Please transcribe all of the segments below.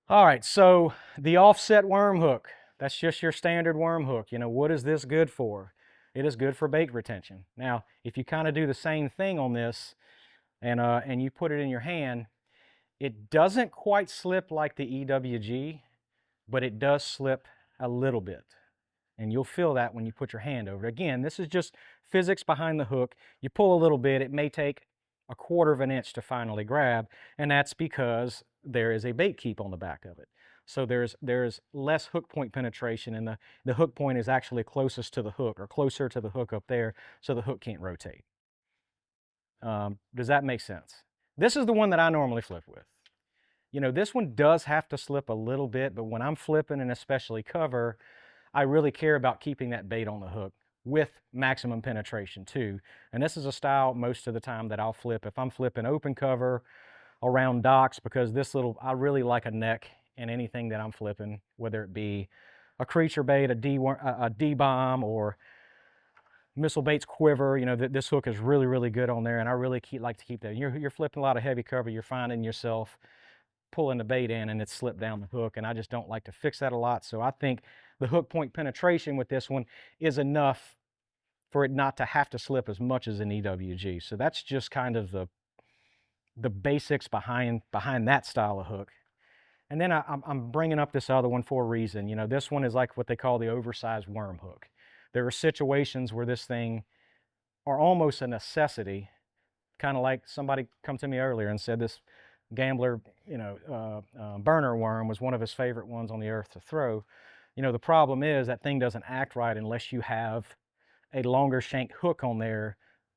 All right, so the offset worm hook, that's just your standard worm hook. You know, what is this good for? It is good for bait retention. Now, if you kind of do the same thing on this and you put it in your hand, it doesn't quite slip like the EWG, but it does slip a little bit. And you'll feel that when you put your hand over it. Again, this is just physics behind the hook. You pull a little bit, it may take a quarter of an inch to finally grab, and that's because there is a bait keep on the back of it. So there's less hook point penetration, and the hook point is actually closest to the hook, or closer to the hook up there, so the hook can't rotate. Does that make sense? This is the one that I normally flip with. You know, this one does have to slip a little bit, but when I'm flipping, and especially cover, I really care about keeping that bait on the hook with maximum penetration too. And this is a style most of the time that I'll flip if I'm flipping open cover around docks, because I really like a neck in anything that I'm flipping, whether it be a creature bait, a D-bomb, or missile baits quiver. You know, this hook is really, really good on there, and I really like to keep that. You're flipping a lot of heavy cover, you're finding yourself pulling the bait in and it's slipped down the hook, and I just don't like to fix that a lot. So I think the hook point penetration with this one is enough for it not to have to slip as much as an EWG. So that's just kind of the basics behind that style of hook. And then I'm bringing up this other one for a reason. You know, this one is like what they call the oversized worm hook. There are situations where this thing are almost a necessity, kind of like somebody come to me earlier and said this gambler, you know, burner worm was one of his favorite ones on the earth to throw. You know, the problem is that thing doesn't act right unless you have a longer shank hook on there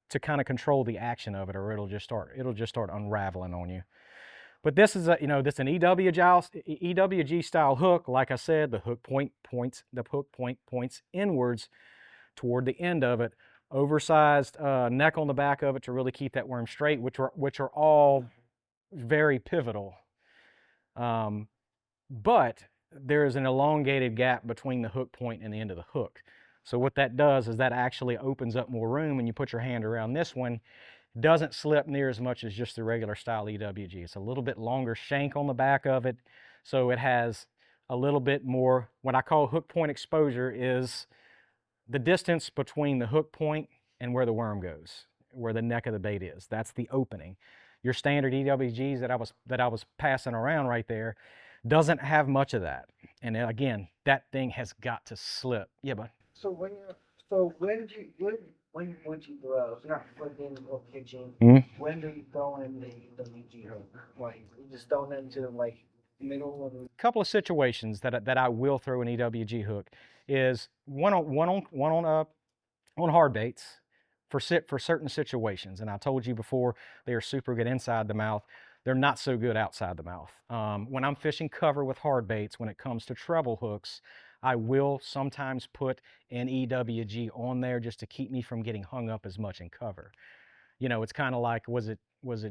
to kind of control the action of it, or it'll just start unraveling on you. But this is this is an EWG style hook. Like I said, the hook point points inwards toward the end of it. Oversized neck on the back of it to really keep that worm straight, which are all very pivotal. But there is an elongated gap between the hook point and the end of the hook. So what that does is that actually opens up more room, and you put your hand around this one. It doesn't slip near as much as just the regular style EWG. It's a little bit longer shank on the back of it, so it has a little bit more, what I call hook point exposure, is the distance between the hook point and where the worm goes, where the neck of the bait is. That's the opening. Your standard EWGs that I was passing around right there doesn't have much of that. And again, that thing has got to slip. Yeah, but So when you so when did you when would you not flipping or pitching? Mhm. When do you throw in the WG hook? Like you just throw it into like middle of the Couple of situations that I will throw an EWG hook is on hard baits for certain situations. And I told you before, they are super good inside the mouth. They're not so good outside the mouth. When I'm fishing cover with hard baits, when it comes to treble hooks, I will sometimes put an EWG on there just to keep me from getting hung up as much in cover. You know, it's kind of like, was it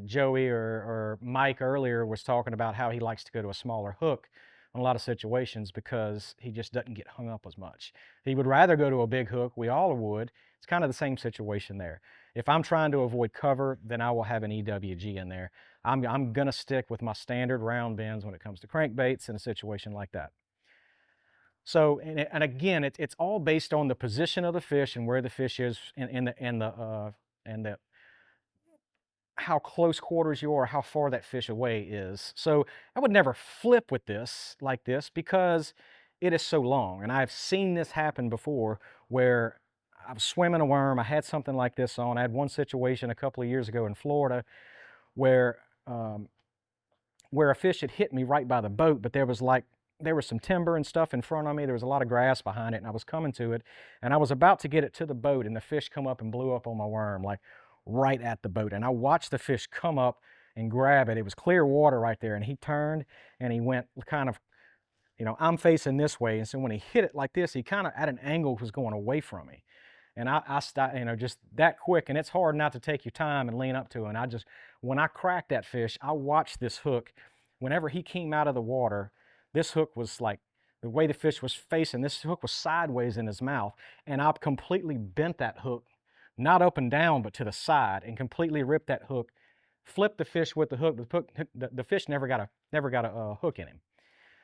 Joey or Mike earlier was talking about how he likes to go to a smaller hook in a lot of situations because he just doesn't get hung up as much. He would rather go to a big hook. We all would. It's kind of the same situation there. If I'm trying to avoid cover, then I will have an EWG in there. I'm going to stick with my standard round bends when it comes to crankbaits in a situation like that. So, and again, it's all based on the position of the fish and where the fish is, and the how close quarters you are, how far that fish away is. So I would never flip with this like this because it is so long. And I've seen this happen before where I was swimming a worm. I had something like this on. I had one situation a couple of years ago in Florida where where a fish had hit me right by the boat, but there was some timber and stuff in front of me. There was a lot of grass behind it, and I was coming to it, and I was about to get it to the boat, and the fish come up and blew up on my worm, like right at the boat. And I watched the fish come up and grab it. It was clear water right there, and he turned and he went kind of, I'm facing this way, and so when he hit it like this, he kind of at an angle was going away from me. And I stopped, just that quick, and it's hard not to take your time and lean up to it. And when I cracked that fish, I watched this hook. Whenever he came out of the water, this hook was like, the way the fish was facing, this hook was sideways in his mouth. And I completely bent that hook, not up and down, but to the side, and completely ripped that hook, flipped the fish with the hook. The fish never got a hook in him.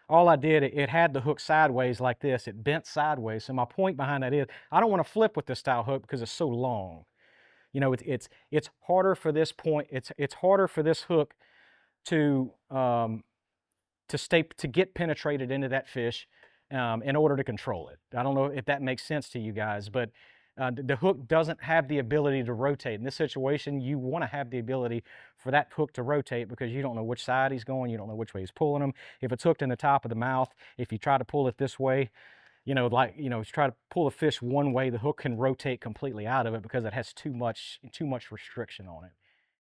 all I did, it had the hook sideways like this. It bent sideways. So my point behind that is I don't want to flip with this style hook because it's so long. You know, it's harder for this point. It's harder for this hook to to get penetrated into that fish in order to control it. I don't know if that makes sense to you guys, but the hook doesn't have the ability to rotate. In this situation, you want to have the ability for that hook to rotate because you don't know which side he's going, you don't know which way he's pulling them. If it's hooked in the top of the mouth, if you try to pull it this way, try to pull a fish one way, the hook can rotate completely out of it because it has too much restriction on it.